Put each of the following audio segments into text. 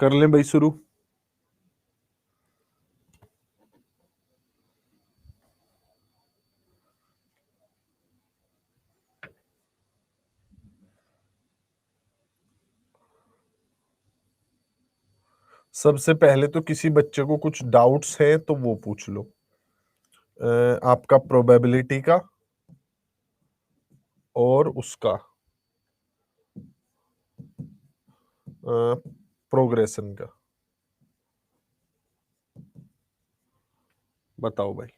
कर लें भाई शुरू। सबसे पहले तो किसी बच्चे को कुछ डाउट्स है तो वो पूछ लो। आपका प्रोबेबिलिटी का और उसका प्रोग्रेशन का बताओ भाई।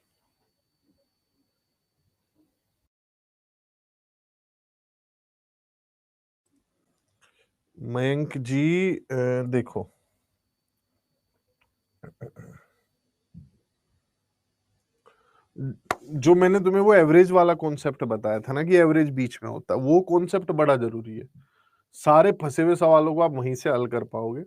मयंक जी देखो, जो मैंने तुम्हें वो एवरेज वाला कॉन्सेप्ट बताया था ना कि एवरेज बीच में होता है, वो कॉन्सेप्ट बड़ा जरूरी है। सारे फंसे हुए सवालों को आप वहीं से हल कर पाओगे।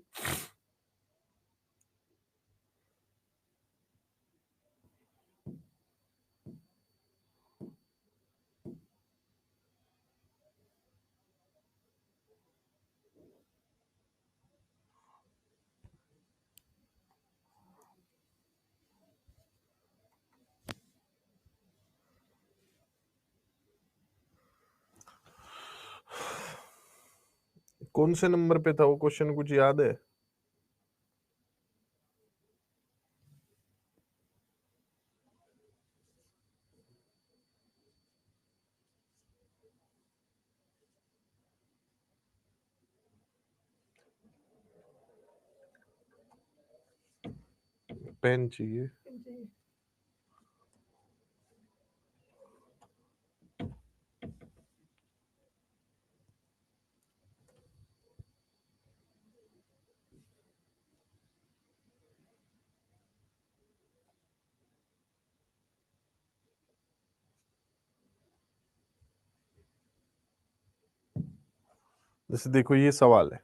कौन से नंबर पे था वो क्वेश्चन, कुछ याद है? पेन चाहिए। जैसे देखो ये सवाल है,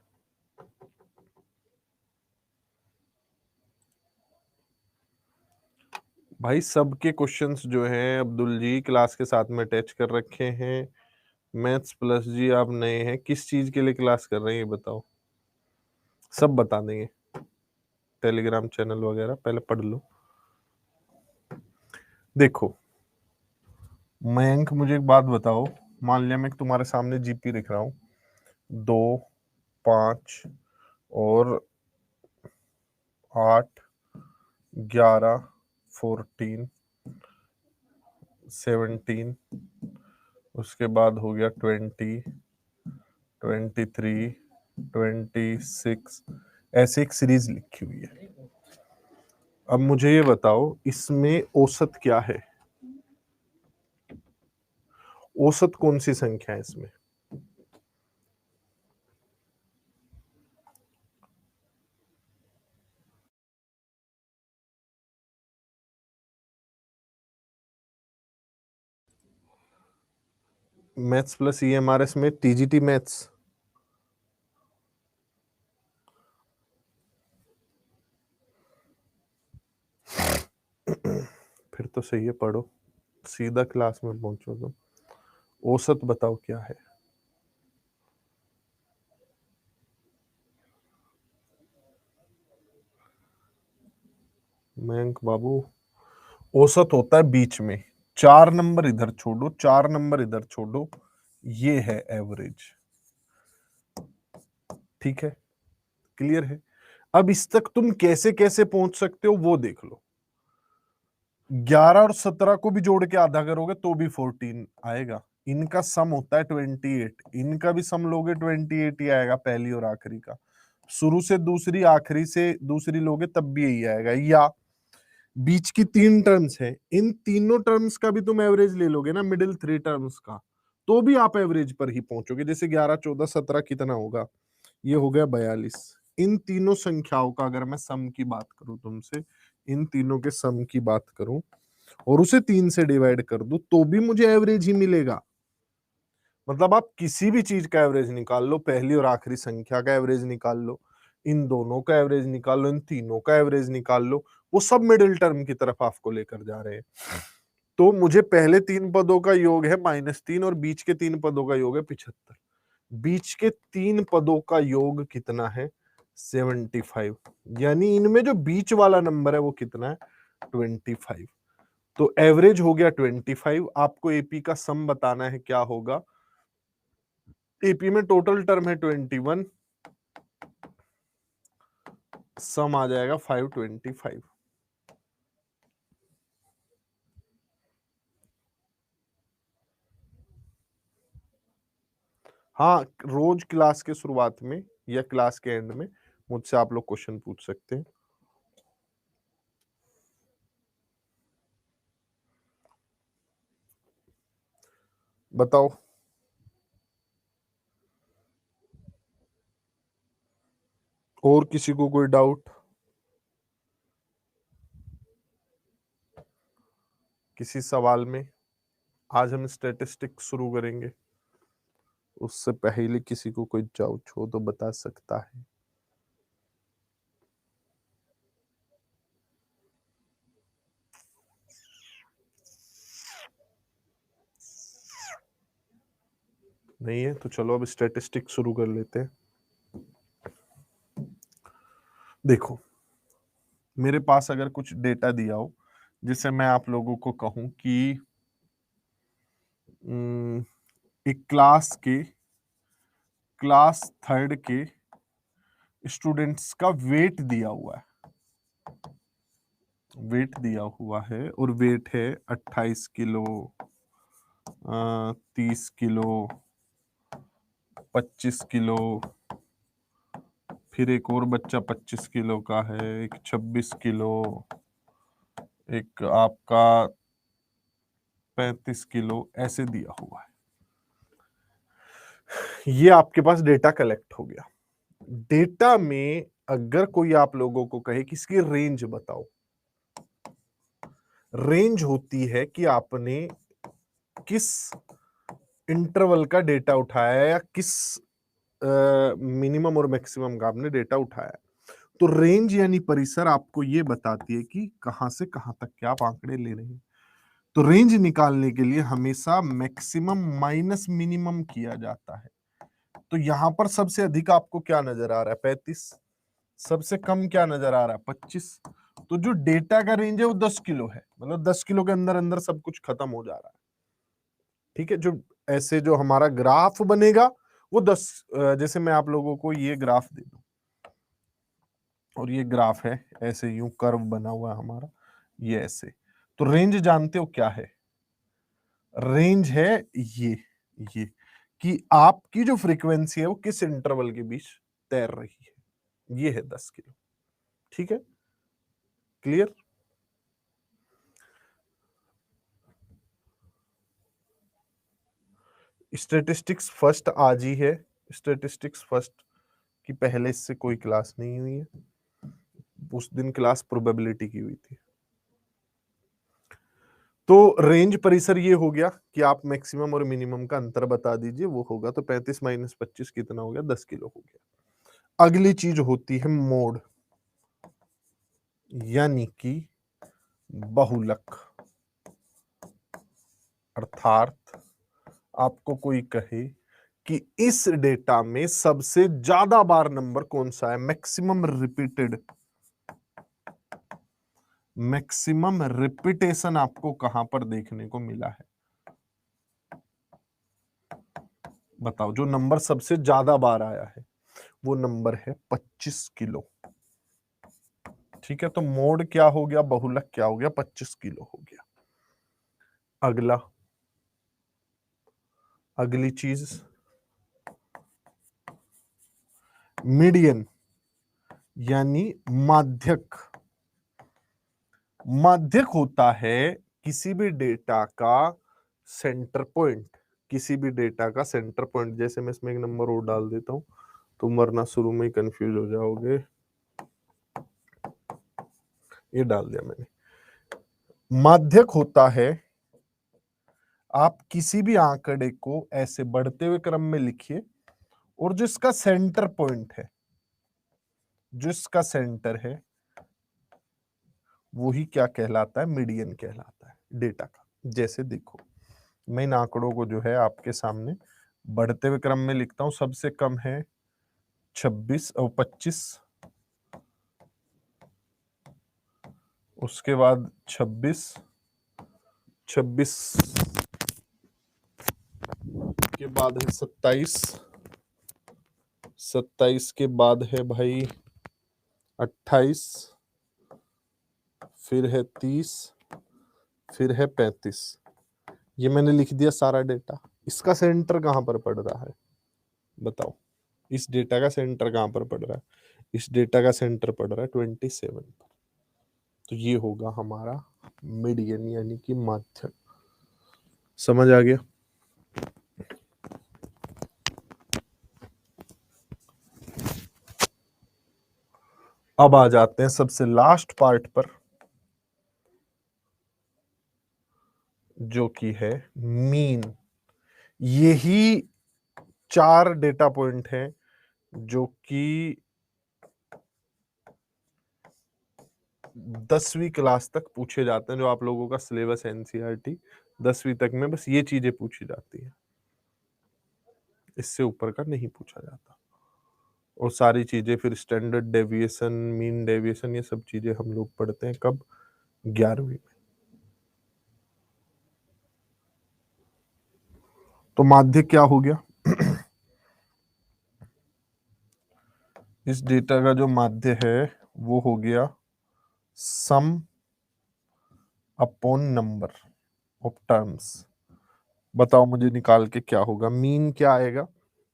भाई सबके क्वेश्चंस जो हैं अब्दुल जी क्लास के साथ में अटैच कर रखे हैं। मैथ्स प्लस जी आप नए हैं, किस चीज के लिए क्लास कर रहे हैं ये बताओ, सब बता देंगे। टेलीग्राम चैनल वगैरह पहले पढ़ लो। देखो मयंक, मुझे एक बात बताओ, मान लिया मैं तुम्हारे सामने जीपी लिख रहा हूँ, 2, 5 और 8, 11, 14, 17, उसके बाद हो गया 20, 23, 26, ऐसे एक सीरीज लिखी हुई है। अब मुझे ये बताओ इसमें औसत क्या है, औसत कौन सी संख्या है इसमें? मैथ्स प्लस ईएमआरएस में टीजीटी मैथ्स, फिर तो सही है, पढ़ो सीधा क्लास में पहुंचो तुम। औसत बताओ क्या है? मयंक बाबू, औसत होता है बीच में, 4 नंबर इधर छोड़ो, 4 नंबर इधर छोड़ो, ये है एवरेज। ठीक है, क्लियर है? अब इस तक तुम कैसे कैसे पहुंच सकते हो वो देख लो। 11 और 17 को भी जोड़ के आधा करोगे तो भी 14 आएगा। इनका सम होता है 28, इनका भी सम लोगे 28 ही आएगा, पहली और आखिरी का। शुरू से दूसरी, आखिरी से दूसरी लोगे तब भी यही आएगा। या बीच की 3 टर्म्स है, इन तीनों टर्म्स का भी तुम एवरेज ले लोगे ना, मिडिल 3 टर्म्स का, तो भी आप एवरेज पर ही पहुंचोगे। जैसे 11, 14, 17 कितना होगा, ये हो गया 42। इन तीनों संख्याओं का अगर मैं सम की बात करूं तुमसे, इन तीनों के सम की बात करूं और उसे 3 से डिवाइड कर दूं तो भी मुझे एवरेज ही मिलेगा। मतलब आप किसी भी चीज का एवरेज निकाल लो, पहली और आखिरी संख्या का एवरेज निकाल लो, इन दोनों का एवरेज निकाल लो, इन तीनों का एवरेज निकाल लो, वो सब मिडिल टर्म की तरफ आपको लेकर जा रहे हैं। तो मुझे पहले 3 पदों का योग है -3 और बीच के 3 पदों का योग है 75। बीच के 3 पदों का योग कितना है? 75, यानी इनमें जो बीच वाला नंबर है वो कितना है? 25। तो एवरेज हो गया 25। आपको एपी का सम बताना है, क्या होगा? एपी में टोटल टर्म है 21, सम आ जाएगा 525। हाँ, रोज क्लास के शुरुआत में या क्लास के एंड में मुझसे आप लोग क्वेश्चन पूछ सकते हैं। बताओ। और किसी को कोई डाउट? किसी सवाल में? आज हम स्टैटिस्टिक्स शुरू करेंगे, उससे पहले किसी को कोई डाउट हो तो बता सकता है। नहीं है तो चलो अब स्टैटिस्टिक्स शुरू कर लेते हैं। देखो, मेरे पास अगर कुछ डेटा दिया हो जिससे मैं आप लोगों को कहूं कि एक क्लास थर्ड के स्टूडेंट्स का वेट दिया हुआ है, वेट दिया हुआ है और वेट है 28 किलो, 30 किलो, 25 किलो, फिर एक और बच्चा 25 किलो का है, एक 26 किलो, एक आपका 35 किलो, ऐसे दिया हुआ है। ये आपके पास डेटा कलेक्ट हो गया। डेटा में अगर कोई आप लोगों को कहे कि इसकी रेंज बताओ, रेंज होती है कि आपने किस इंटरवल का डेटा उठाया है या किस मिनिमम और मैक्सिमम का आपने डेटा उठाया है। तो रेंज यानी परिसर आपको ये बताती है कि कहां से कहां तक के आप आंकड़े ले रहे हैं। तो रेंज निकालने के लिए हमेशा मैक्सिमम माइनस मिनिमम किया जाता है। तो यहां पर सबसे अधिक आपको क्या नजर आ रहा है? 35। सबसे कम क्या नजर आ रहा है? 25। तो जो डेटा का रेंज है वो 10 किलो है, मतलब 10 किलो के अंदर अंदर सब कुछ खत्म हो जा रहा है। ठीक है, जो ऐसे जो हमारा ग्राफ बनेगा वो 10, जैसे मैं आप लोगों को ये ग्राफ दे दूं और ये ग्राफ है, ऐसे यूं कर्व बना हुआ है हमारा, ये ऐसे। तो रेंज जानते हो क्या है? रेंज है ये कि आपकी जो फ्रीक्वेंसी है वो किस इंटरवल के बीच तैर रही है। ये है 10 किलो। ठीक है, क्लियर? स्टैटिस्टिक्स फर्स्ट आज ही है। स्टैटिस्टिक्स फर्स्ट की पहले इससे कोई क्लास नहीं हुई है, उस दिन क्लास प्रोबेबिलिटी की हुई थी। तो रेंज परिसर ये हो गया कि आप मैक्सिमम और मिनिमम का अंतर बता दीजिए, वो होगा तो 35 माइनस 25 कितना हो गया? 10 किलो हो गया। अगली चीज होती है मोड, यानी कि बहुलक। अर्थात आपको कोई कहे कि इस डेटा में सबसे ज्यादा बार नंबर कौन सा है, मैक्सिमम रिपीटेड, मैक्सिमम रिपीटेशन आपको कहां पर देखने को मिला है? बताओ, जो नंबर सबसे ज्यादा बार आया है वो नंबर है 25 किलो। ठीक है, तो मोड क्या हो गया, बहुलक क्या हो गया? 25 किलो हो गया। अगला, अगली चीज मीडियन, यानी माध्यक। माध्यक होता है किसी भी डेटा का सेंटर पॉइंट, किसी भी डेटा का सेंटर पॉइंट। जैसे मैं इसमें एक नंबर और डाल देता हूं, तुम वरना शुरू में ही कंफ्यूज हो जाओगे। ये डाल दिया मैंने। माध्यक होता है, आप किसी भी आंकड़े को ऐसे बढ़ते हुए क्रम में लिखिए और जिसका सेंटर पॉइंट है, जिसका सेंटर है, वही क्या कहलाता है? मीडियन कहलाता है डेटा का। जैसे देखो, मैं इन आंकड़ों को जो है आपके सामने बढ़ते हुए क्रम में लिखता हूं। सबसे कम है 26 और 25, उसके बाद 26 के बाद है 27 के बाद है भाई 28, फिर है 30, फिर है 35। ये मैंने लिख दिया सारा डेटा। इसका सेंटर कहां पर पड़ रहा है बताओ? इस डेटा का सेंटर कहां पर पड़ रहा है? इस डेटा का सेंटर पड़ रहा है 27 पर। तो ये होगा हमारा मीडियन यानी कि माध्य। समझ आ गया? अब आ जाते हैं सबसे लास्ट पार्ट पर, जो कि है मीन। यही 4 डेटा पॉइंट हैं जो कि 10वीं क्लास तक पूछे जाते हैं, जो आप लोगों का सिलेबस एनसीईआरटी 10वीं तक में बस ये चीजें पूछी जाती है, इससे ऊपर का नहीं पूछा जाता। और सारी चीजें फिर स्टैंडर्ड डेविएशन, मीन डेविएशन, ये सब चीजें हम लोग पढ़ते हैं कब? 11वीं में। तो माध्य क्या हो गया? इस डेटा का जो माध्य है वो हो गया सम अपॉन नंबर ऑफ टर्म्स। बताओ मुझे निकाल के क्या होगा? मीन क्या आएगा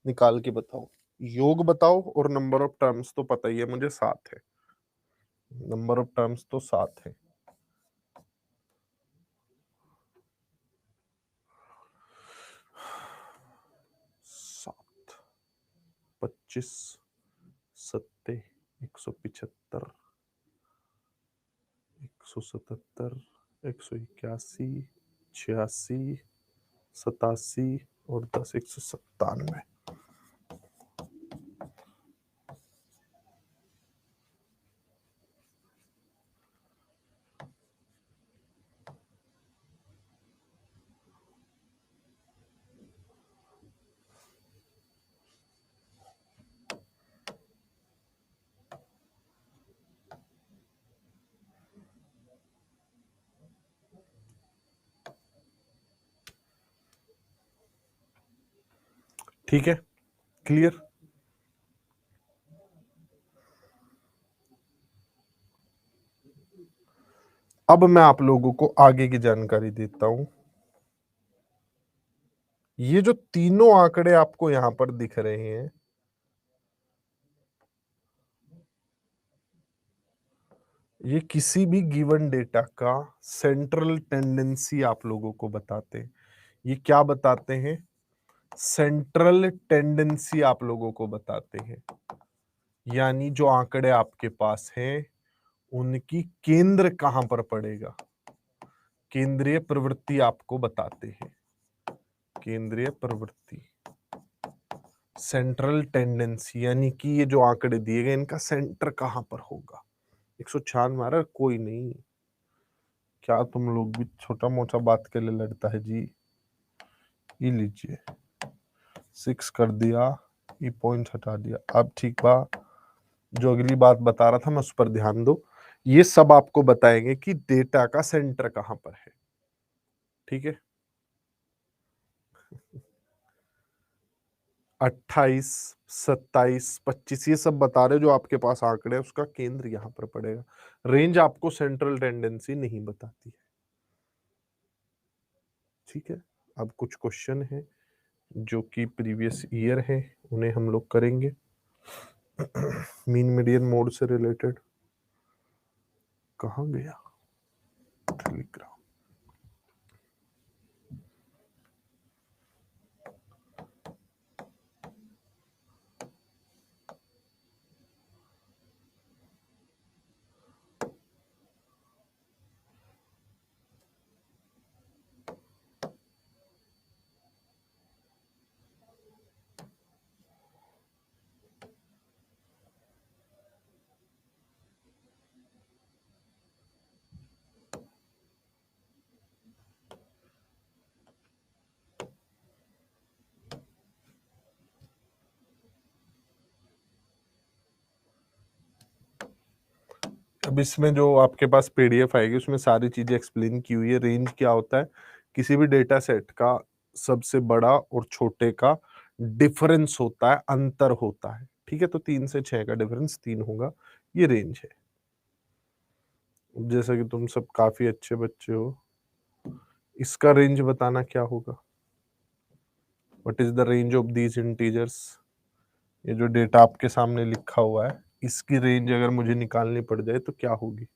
निकाल के बताओ। योग बताओ, और नंबर ऑफ टर्म्स तो पता ही है मुझे 7 है। नंबर ऑफ टर्म्स तो 7 है। 7, 25, 70, 175, 177, 181, 86, 87 और 10, 197। ठीक है, क्लियर? अब मैं आप लोगों को आगे की जानकारी देता हूं। ये जो तीनों आंकड़े आपको यहां पर दिख रहे हैं, ये किसी भी गिवन डेटा का सेंट्रल टेंडेंसी आप लोगों को बताते हैं। ये क्या बताते हैं? सेंट्रल टेंडेंसी आप लोगों को बताते हैं। यानी जो आंकड़े आपके पास हैं उनकी केंद्र कहां पर पड़ेगा, केंद्रीय प्रवृत्ति आपको बताते हैं। केंद्रीय प्रवृत्ति, सेंट्रल टेंडेंसी, यानी कि ये जो आंकड़े दिए गए इनका सेंटर कहां पर होगा। 196 मारा कोई नहीं, क्या तुम लोग भी छोटा मोटा बात के लिए लड़ता है जी। ये लीजिए 6 कर दिया, ये पॉइंट हटा दिया। अब ठीक बा, जो अगली बात बता रहा था मैं उस पर ध्यान दो। ये सब आपको बताएंगे कि डेटा का सेंटर कहां पर है। ठीक है, 28, 27, 25 ये सब बता रहे जो आपके पास आंकड़े हैं उसका केंद्र यहां पर पड़ेगा। रेंज आपको सेंट्रल टेंडेंसी नहीं बताती है। ठीक है, अब कुछ क्वेश्चन है जो कि प्रीवियस ईयर है, उन्हें हम लोग करेंगे। मीन मीडियन मोड से रिलेटेड। कहाँ गया टेलीग्राम? अब इसमें जो आपके पास पीडीएफ आएगी उसमें सारी चीजें एक्सप्लेन की हुई है। रेंज क्या होता है, किसी भी डेटा सेट का सबसे बड़ा और छोटे का डिफरेंस होता है, अंतर होता है। ठीक है, तो 3 से 6 का डिफरेंस 3 होगा, ये रेंज है। जैसा कि तुम सब काफी अच्छे बच्चे हो, इसका रेंज बताना क्या होगा? What is the range of these integers? ये जो डेटा आपके सामने लिखा हुआ है, इसकी रेंज अगर मुझे निकालनी पड़ जाए तो क्या होगी?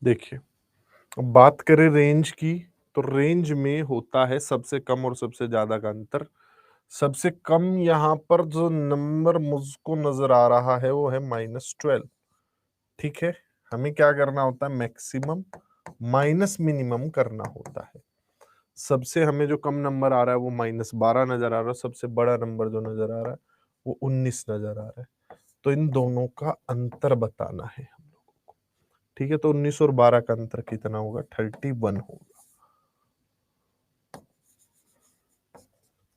देखिए, अब बात करें रेंज की, तो रेंज में होता है सबसे कम और सबसे ज्यादा का अंतर। सबसे कम यहाँ पर जो नंबर मुझको नजर आ रहा है वो है -12। ठीक है, हमें क्या करना होता है? मैक्सिमम माइनस मिनिमम करना होता है। सबसे हमें जो कम नंबर आ रहा है वो -12 नजर आ रहा है, सबसे बड़ा नंबर जो नजर आ रहा है वो 19 नजर आ रहा है। तो इन दोनों का अंतर बताना है हम लोगों को। ठीक है, तो 19 और 12 का अंतर कितना होगा? 31 होगा।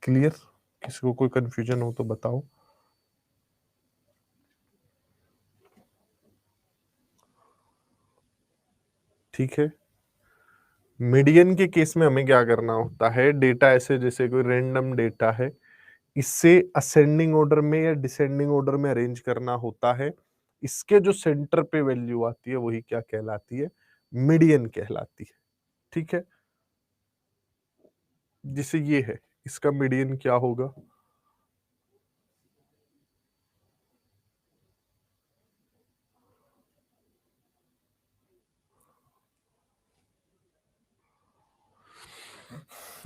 क्लियर? किसी को कोई कंफ्यूजन हो तो बताओ। ठीक है, मीडियन के केस में हमें क्या करना होता है? डेटा ऐसे जैसे कोई रैंडम डेटा है, इससे असेंडिंग ऑर्डर में या डिसेंडिंग ऑर्डर में अरेंज करना होता है। इसके जो सेंटर पे वैल्यू आती है वही क्या कहलाती है? मीडियन कहलाती है। ठीक है, जिसे ये है, इसका मीडियन क्या होगा?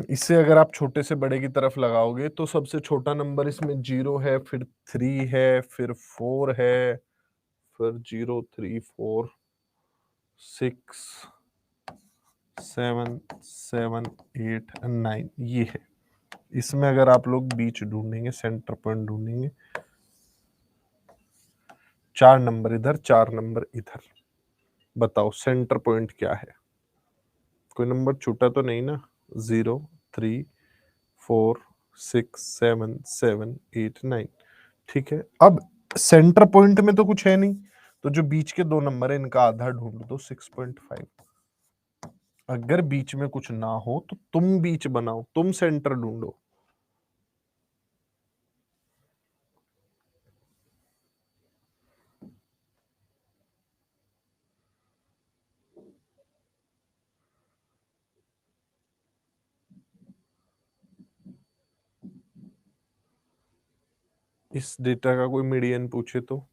इससे अगर आप छोटे से बड़े की तरफ लगाओगे तो सबसे छोटा नंबर इसमें 0 है, फिर 3 है, फिर 4 है, फिर 0 3 4 6 7 7 8 9 ये है। इसमें अगर आप लोग बीच ढूंढेंगे, सेंटर पॉइंट ढूंढेंगे, 4 नंबर इधर, 4 नंबर इधर, बताओ सेंटर पॉइंट क्या है? कोई नंबर छूटा तो नहीं ना? 0 3 4 6 7 7 8 9। ठीक है, अब सेंटर पॉइंट में तो कुछ है नहीं, तो जो बीच के 2 नंबर है इनका आधा ढूंढ दो, 6.5। अगर बीच में कुछ ना हो तो तुम बीच बनाओ, तुम सेंटर ढूंढो। इस डेटा का कोई मीडियन पूछे तो?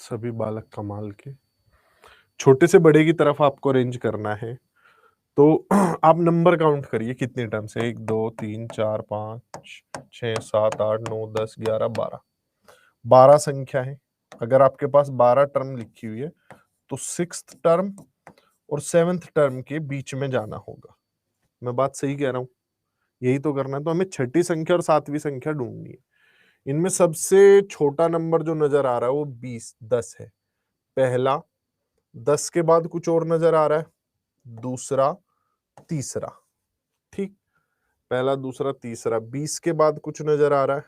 सभी बालक कमाल के। छोटे से बड़े की तरफ आपको रेंज करना है, तो आप नंबर काउंट करिए कितने टर्म्स है। 1 2 3 4 5 6 7 8 9 10 11 12। 12 संख्या है। अगर आपके पास 12 टर्म लिखी हुई है तो 6th टर्म और 7th टर्म के बीच में जाना होगा। मैं बात सही कह रहा हूं? यही तो करना है। तो हमें छठी संख्या और 7वीं संख्या ढूंढनी है। इनमें सबसे छोटा नंबर जो नजर आ रहा है वो 10 है। पहला, 10 के बाद कुछ और नजर आ रहा है, दूसरा, तीसरा। ठीक, पहला, दूसरा, तीसरा। 20 के बाद कुछ नजर आ रहा है,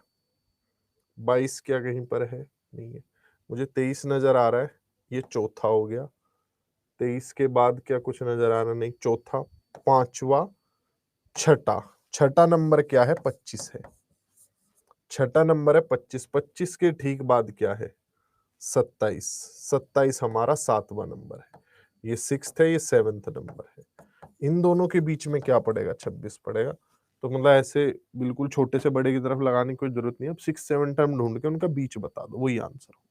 22 क्या कहीं पर है? नहीं है। मुझे 23 नजर आ रहा है, ये चौथा हो गया। 23 के बाद क्या कुछ नजर आ रहा? नहीं, चौथा। पांचवा, छठा। छठा नंबर क्या है? 25 है। छठा नंबर है 25। 25 के ठीक बाद क्या है? 27। 27 हमारा 7वां नंबर है। ये 6th है, ये 7th नंबर है। इन दोनों के बीच में क्या पड़ेगा? 26 पड़ेगा। तो मतलब ऐसे बिल्कुल छोटे से बड़े की तरफ लगाने की कोई जरूरत नहीं है। अब 6 7 टर्म ढूंढ के उनका बीच बता दो, वही आंसर होगा।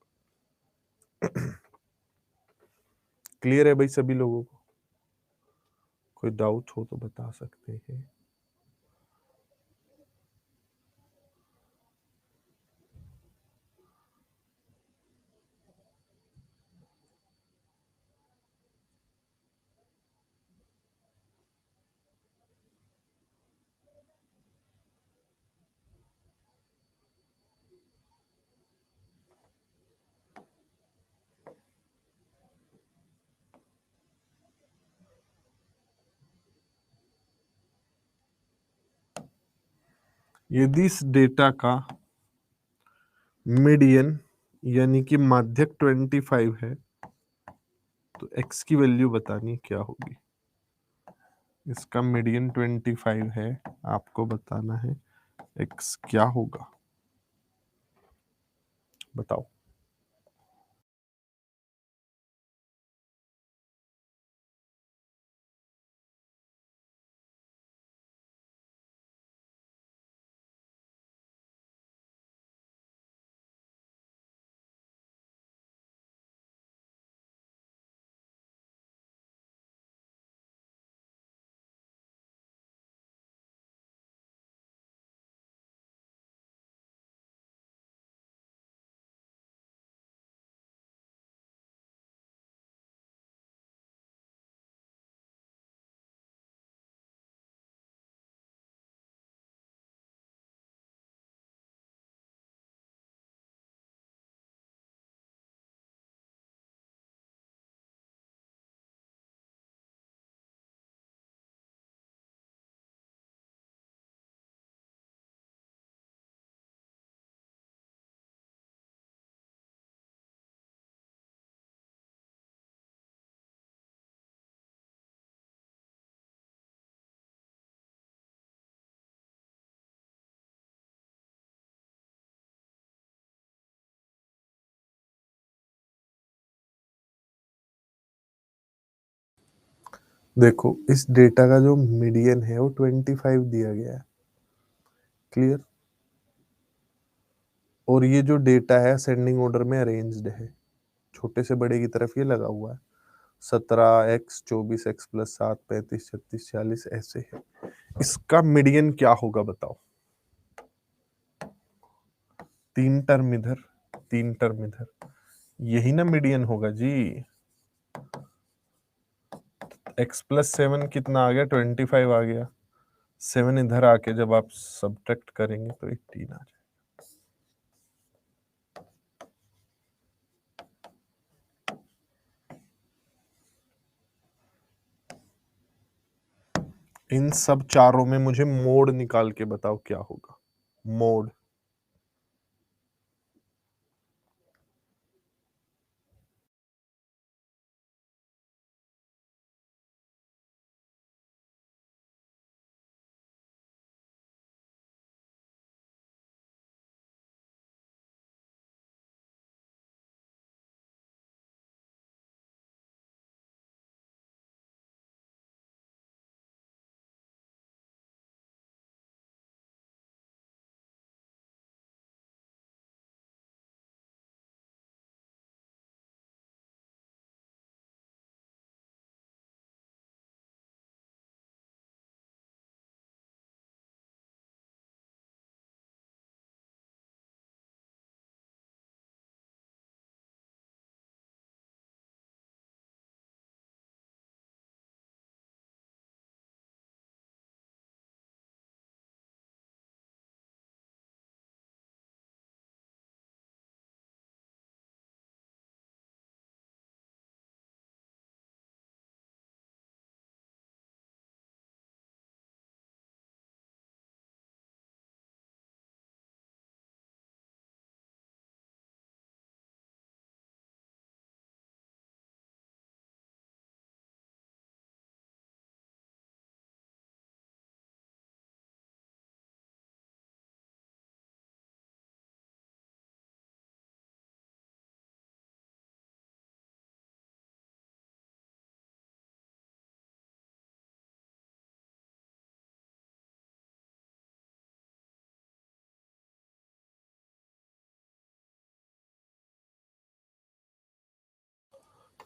क्लियर है भाई सभी लोगों को? कोई डाउट हो तो बता सकते हैं। यदि इस डेटा का मीडियन यानी कि माध्यक 25 है तो x की वैल्यू बतानी क्या होगी। इसका मीडियन 25 है, आपको बताना है x क्या होगा। बताओ। देखो, इस डेटा का जो मीडियन है वो 25 दिया गया है। क्लियर? और ये जो डेटा है असेंडिंग ऑर्डर में अरेंज्ड है, छोटे से बड़े की तरफ ये लगा हुआ है। 17x 24x + 7 35 36 46 ऐसे है। इसका मीडियन क्या होगा बताओ। 3 टर्म इधर, 3 टर्म इधर, यही ना मीडियन होगा जी। x + 7 कितना आ गया? 25 आ गया। 7 इधर आके जब आप सब्ट्रैक्ट करेंगे तो 18 आ जाएगा। इन सब चारों में मुझे मोड निकाल के बताओ क्या होगा। मोड।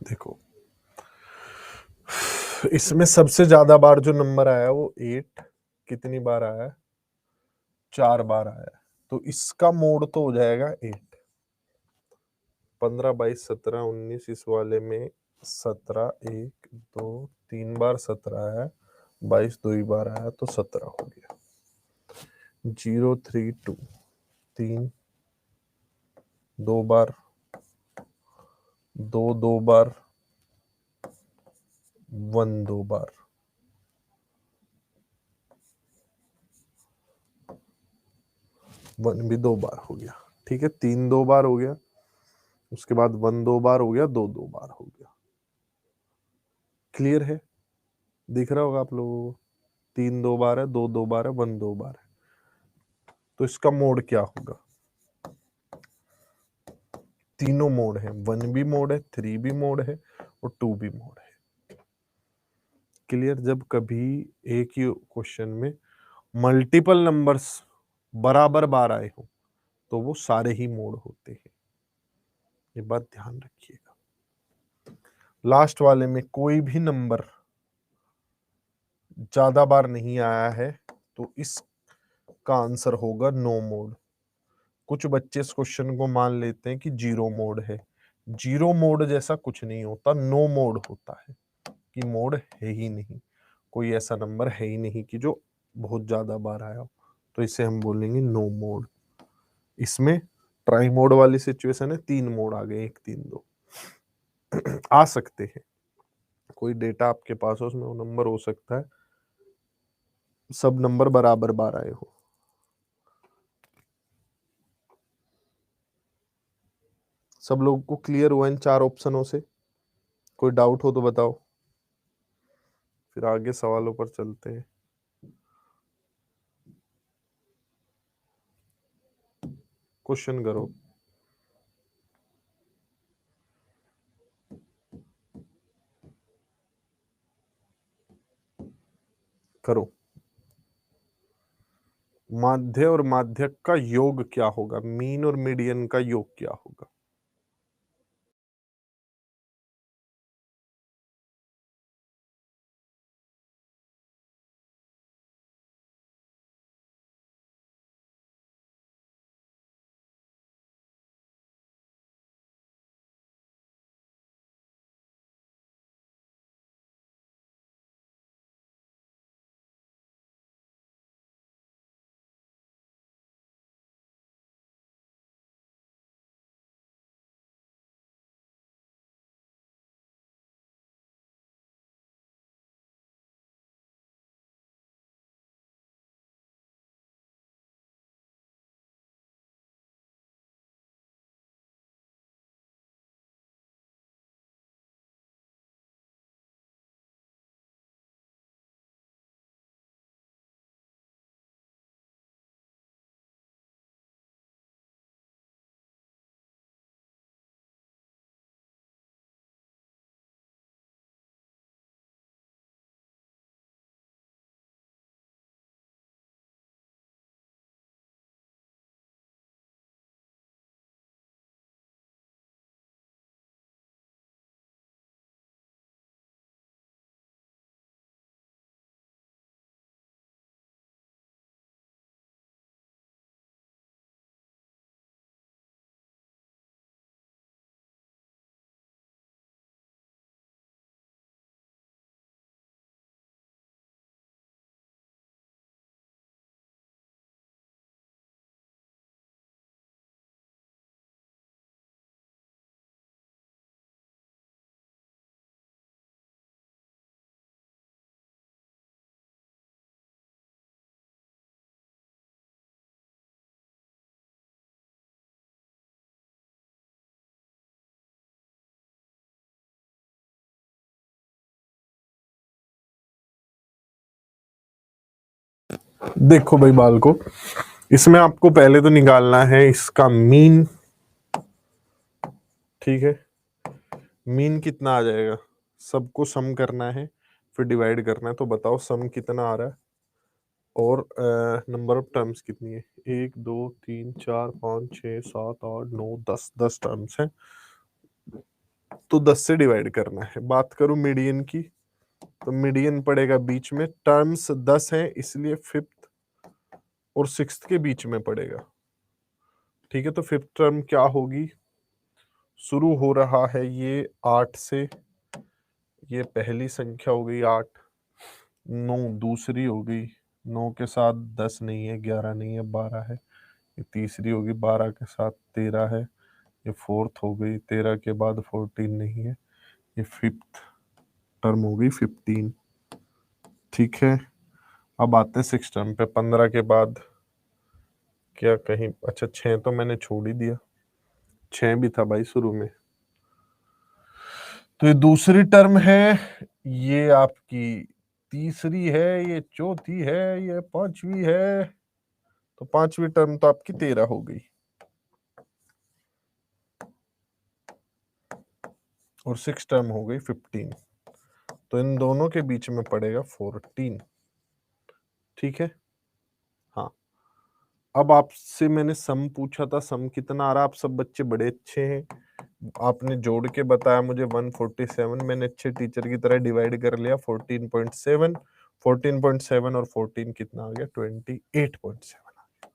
देखो इसमें सबसे ज्यादा बार जो नंबर आया वो 8 कितनी बार आया है? 4 बार आया है। तो इसका मोड तो हो जाएगा 8। 15, 22, 17, 19 इस वाले में 17 1 2 3 बार 17 है, 22 2 ही बार आया तो 17 हो गया। 0 3 2 3 2 बार 2 2 बार 1 2 बार 1 भी 2 बार हो गया। ठीक है, 3 2 बार हो गया, उसके बाद 1 2 बार हो गया, 2 2 बार हो गया। क्लियर है? दिख रहा होगा आप लोगों को, 3 2 बार है, 2 2 बार है, 1 2 बार है। तो इसका मोड क्या होगा? तीनों मोड है, 1 भी मोड है, 3 भी मोड है और 2 भी मोड है। क्लियर? जब कभी एक ही क्वेश्चन में मल्टीपल नंबर्स बराबर बार आए हो तो वो सारे ही मोड होते हैं, ये बात ध्यान रखिएगा। लास्ट वाले में कोई भी नंबर ज्यादा बार नहीं आया है तो इसका आंसर होगा नो मोड। कुछ बच्चे इस क्वेश्चन को मान लेते हैं कि 0 मोड है। 0 मोड जैसा कुछ नहीं होता, नो मोड होता है कि मोड है ही नहीं, कोई ऐसा नंबर है ही नहीं कि जो बहुत ज्यादा बार आया हो, तो इसे हम बोलेंगे नो मोड। इसमें ट्राई मोड वाली सिचुएशन है, 3 मोड आ गए, 1 3 2 आ सकते हैं। कोई डेटा आपके पास हो, उसमें वो नंबर हो सकता है सब नंबर बराबर बार आए हो। सब लोगों को क्लियर हुआ इन 4 ऑप्शनों से? कोई डाउट हो तो बताओ, फिर आगे सवालों पर चलते हैं। क्वेश्चन करो। करो। माध्य और माध्यक का योग क्या होगा? मीन और मीडियन का योग क्या होगा? देखो भाई बाल को, इसमें आपको पहले तो निकालना है इसका मीन। ठीक है, मीन कितना आ जाएगा? सबको सम करना है, फिर डिवाइड करना है। तो बताओ सम कितना आ रहा है और नंबर ऑफ टर्म्स कितनी है? 1 2 3 4 5 6 7 8 9 10 10 टर्म्स है। तो 10 से डिवाइड करना है। बात करूं मीडियन की, तो मीडियन पड़ेगा बीच में, टर्म्स 10 है इसलिए फिफ्थ और सिक्स्थ के बीच में पड़ेगा। ठीक है, तो फिफ्थ टर्म क्या होगी, शुरू हो रहा है ये 8 से, ये पहली संख्या हो गई 8, 9 दूसरी हो गई, 9 के साथ 10 नहीं है, 11 नहीं है, 12 है, ये तीसरी होगी, 12 के साथ 13 है, ये फोर्थ हो गई, 13 के बाद 14 नहीं है, ये फिफ्थ टर्म हो गई 15। ठीक है, अब आते हैं सिक्स टर्म पे। 15 के बाद क्या कहीं, अच्छा 6 तो मैंने छोड़ ही दिया, 6 भी था भाई शुरू में। तो ये दूसरी टर्म है, ये आपकी तीसरी है, ये चौथी है, ये पांचवी है, तो पांचवी टर्म तो आपकी 13 हो गई, और सिक्स टर्म हो गई 15। तो इन दोनों के बीच में पड़ेगा 14। ठीक है, हाँ। अब आपसे मैंने सम पूछा था, सम कितना आ रहा, आप सब बच्चे बड़े अच्छे हैं, आपने जोड़ के बताया मुझे 147, मैंने अच्छे टीचर की तरह डिवाइड कर लिया 14.7, 14.7 और 14 कितना आ गया 28.7।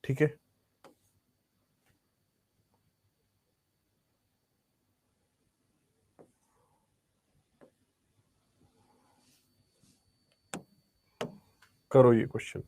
ठीक है, करो ये क्वेश्चन।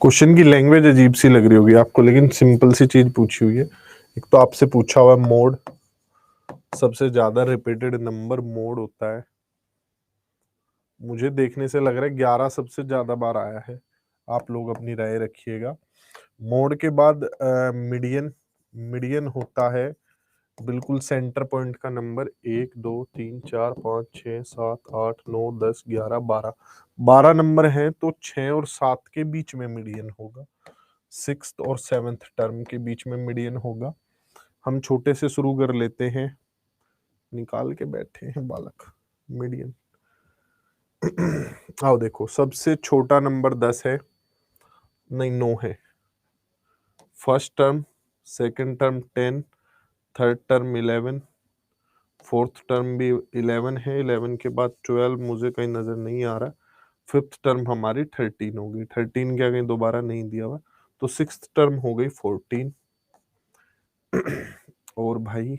क्वेश्चन की लैंग्वेज अजीब सी लग रही होगी आपको, लेकिन सिंपल सी चीज पूछी हुई है। एक तो आपसे पूछा हुआ मोड, सबसे ज्यादा रिपीटेड नंबर मोड होता है, मुझे देखने से लग रहा है 11 सबसे ज्यादा बार आया है, आप लोग अपनी राय रखिएगा। मोड के बाद मीडियन, मीडियन होता है बिल्कुल सेंटर पॉइंट का नंबर, 1 2 3 4 5 6 7 8 9 10 11 12, 12 नंबर है तो 6 और 7 के बीच में मीडियन होगा, सिक्स्थ और सेवेंथ टर्म के बीच में मीडियन होगा। हम छोटे से शुरू कर लेते हैं, निकाल के बैठे हैं बालक मीडियन। आओ देखो, सबसे छोटा नंबर 10 है, नहीं 9 है। First term, second term 10, third term 11, fourth term भी 11 है, 11 के बाद 12 मुझे कहीं नजर नहीं आ रहा। फिफ्थ टर्म हमारी 13 हो गई, 13 क्या कहीं दोबारा नहीं दिया हुआ, तो सिक्स्थ टर्म हो गई 14। और भाई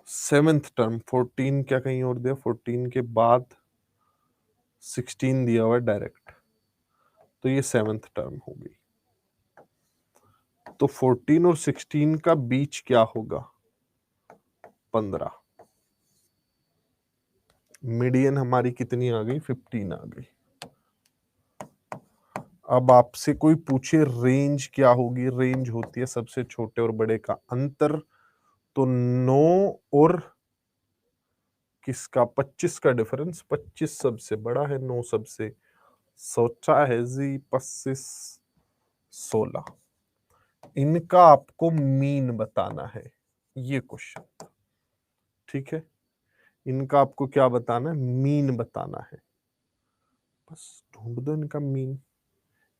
सेवेंथ टर्म 14 क्या कहीं और दिया, 14 के बाद 16 दिया हुआ डायरेक्ट, तो ये सेवेंथ टर्म हो गई। तो 14 और 16 का बीच क्या होगा, 15। मीडियन हमारी कितनी आ गई, 15 आ गई। अब आपसे कोई पूछे रेंज क्या होगी, रेंज होती है सबसे छोटे और बड़े का अंतर, तो 9 और किसका 25 का डिफरेंस, 25 सबसे बड़ा है, 9 सबसे छोटा है जी, 25 16। इनका आपको मीन बताना है, ये क्वेश्चन, ठीक है। इनका आपको क्या बताना है, मीन बताना है, बस ढूंढ दो इनका मीन,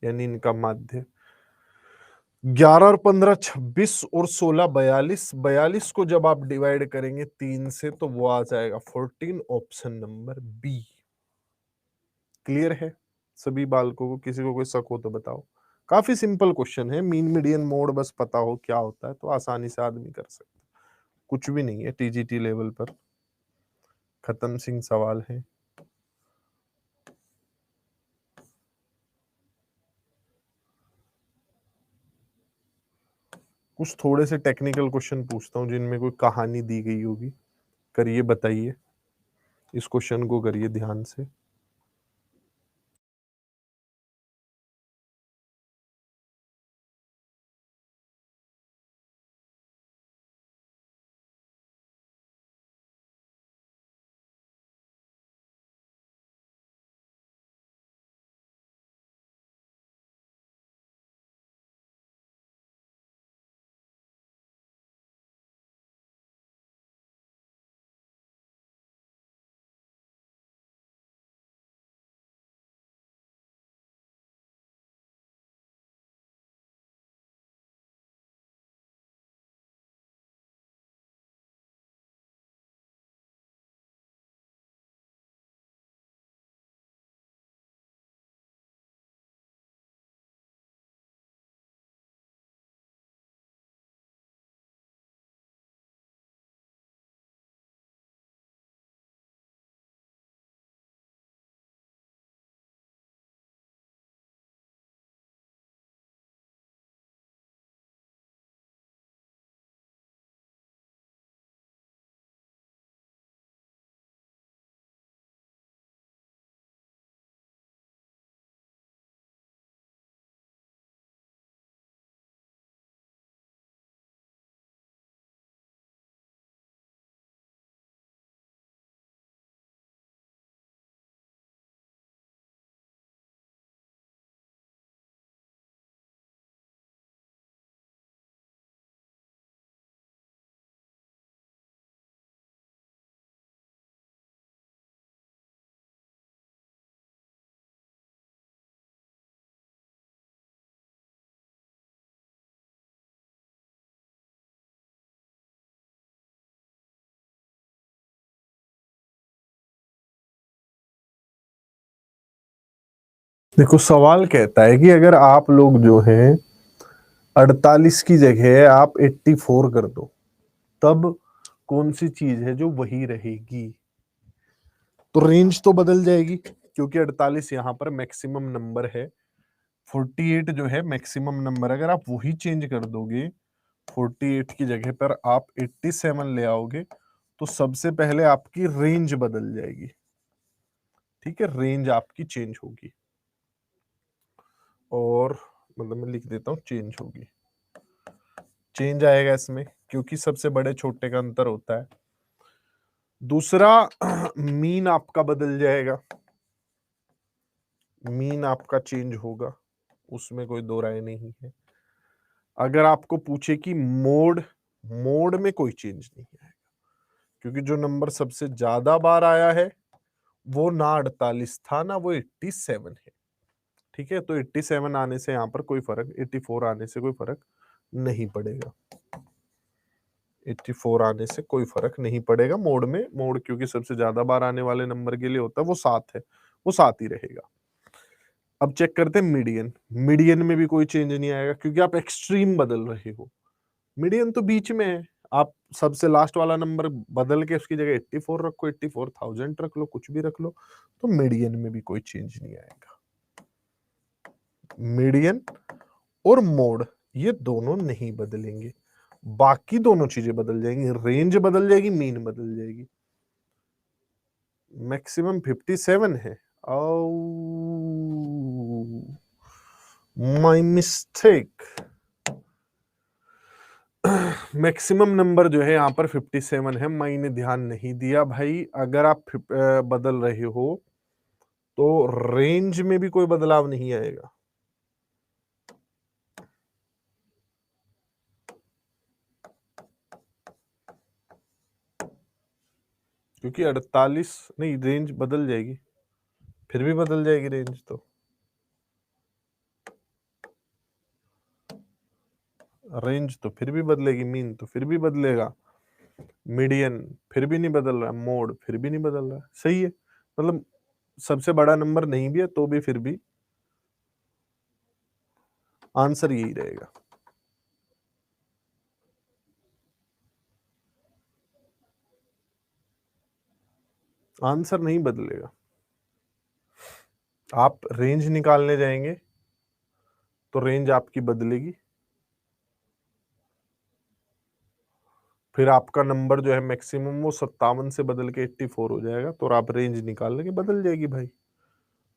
यानी इनका माध्य। 11 और 15 26 और 16 42, 42 को जब आप डिवाइड करेंगे 3 से तो वो आ जाएगा 14, ऑप्शन नंबर बी। क्लियर है सभी बालकों को, किसी को कोई शक हो तो बताओ। काफी सिंपल क्वेश्चन है, मीन मीडियन मोड बस पता हो क्या होता है तो आसानी से आदमी कर सकता है, कुछ भी नहीं है, टीजीटी लेवल पर खत्म सिंह सवाल है। कुछ थोड़े से टेक्निकल क्वेश्चन पूछता हूँ जिनमें कोई कहानी दी गई होगी, करिए बताइए, इस क्वेश्चन को करिए ध्यान से। देखो सवाल कहता है कि अगर आप लोग जो है 48 की जगह आप 84 कर दो, तब कौन सी चीज है जो वही रहेगी। तो रेंज तो बदल जाएगी क्योंकि 48 यहाँ पर मैक्सिमम नंबर है, 48 जो है मैक्सिमम नंबर, अगर आप वही चेंज कर दोगे 48 की जगह पर आप 87 ले आओगे तो सबसे पहले आपकी रेंज बदल जाएगी, ठीक है, रेंज आपकी चेंज होगी। और मतलब मैं लिख देता हूं चेंज होगी, चेंज आएगा इसमें क्योंकि सबसे बड़े छोटे का अंतर होता है। दूसरा मीन आपका बदल जाएगा, मीन आपका चेंज होगा, उसमें कोई दो राय नहीं है। अगर आपको पूछे कि मोड, मोड में कोई चेंज नहीं आएगा क्योंकि जो नंबर सबसे ज्यादा बार आया है वो ना 48 था ना वो 87 है, ठीक है, तो 87 आने से यहाँ पर कोई फर्क, 84 आने से कोई फर्क नहीं पड़ेगा। 84 आने से कोई फर्क नहीं पड़ेगा मोड में। मोड क्योंकि सबसे ज्यादा बार आने वाले नंबर के लिए होता है, वो 7 है, वो 7 ही रहेगा। अब चेक करते हैं मीडियन। मीडियन में भी कोई चेंज नहीं आएगा क्योंकि आप एक्सट्रीम बदल रहे हो। मीडियन तो बीच में है, आप सबसे लास्ट वाला नंबर बदल के उसकी जगह 84 रखो, 84,000 रख लो, कुछ भी रख लो, तो मीडियन में भी कोई चेंज नहीं आएगा। मीडियन और मोड ये दोनों नहीं बदलेंगे, बाकी दोनों चीजें बदल जाएंगी। रेंज बदल जाएगी, मीन बदल जाएगी। मैक्सिमम 57 है, माय मिस्टेक। मैक्सिमम नंबर जो है यहाँ पर 57 है, मैंने ध्यान नहीं दिया भाई। अगर आप बदल रहे हो तो रेंज में भी कोई बदलाव नहीं आएगा। क्योंकि 48 नहीं, रेंज बदल जाएगी, फिर भी बदल जाएगी रेंज, तो रेंज तो फिर भी बदलेगी, मीन तो फिर भी बदलेगा, मीडियन फिर भी नहीं बदल रहा, मोड फिर भी नहीं बदल रहा। सही है, मतलब सबसे बड़ा नंबर नहीं भी है तो भी फिर भी आंसर यही रहेगा। आंसर नहीं बदलेगा। आप रेंज निकालने जाएंगे तो रेंज आपकी बदलेगी, फिर आपका नंबर जो है मैक्सिमम वो 57 से बदल के 84 हो जाएगा, तो आप रेंज निकाल लेंगे, बदल जाएगी भाई।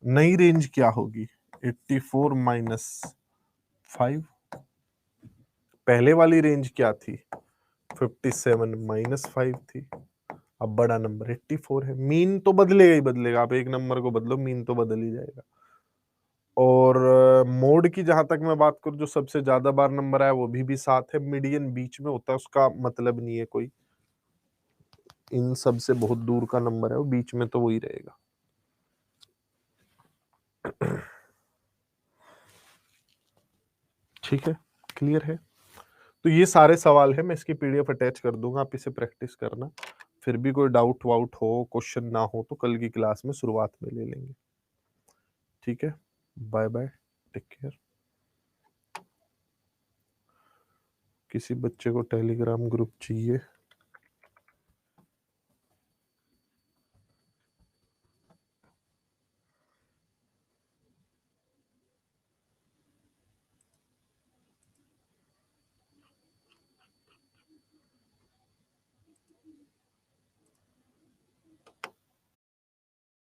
नई रेंज क्या होगी? 84 माइनस 5। पहले वाली रेंज क्या थी? 57 माइनस 5 थी। अब बड़ा नंबर 84 है। मीन तो बदलेगा ही बदलेगा, आप एक नंबर को बदलो, मीन तो बदल ही जाएगा। और मोड की जहां तक मैं बात करूं, जो सबसे ज्यादा बार नंबर आया वो भी 7 है। मीडियन बीच में होता है, उसका मतलब नहीं है कोई, इन सब से बहुत दूर का नंबर है वो, बीच में तो वही रहेगा। ठीक है, क्लियर है? तो ये सारे सवाल है, मैं इसकी पीडीएफ अटैच कर दूंगा, आप इसे प्रैक्टिस करना। फिर भी कोई डाउट वाउट हो, क्वेश्चन ना हो, तो कल की क्लास में शुरुआत में ले लेंगे। ठीक है, बाय बाय, टेक केयर। किसी बच्चे को टेलीग्राम ग्रुप चाहिए?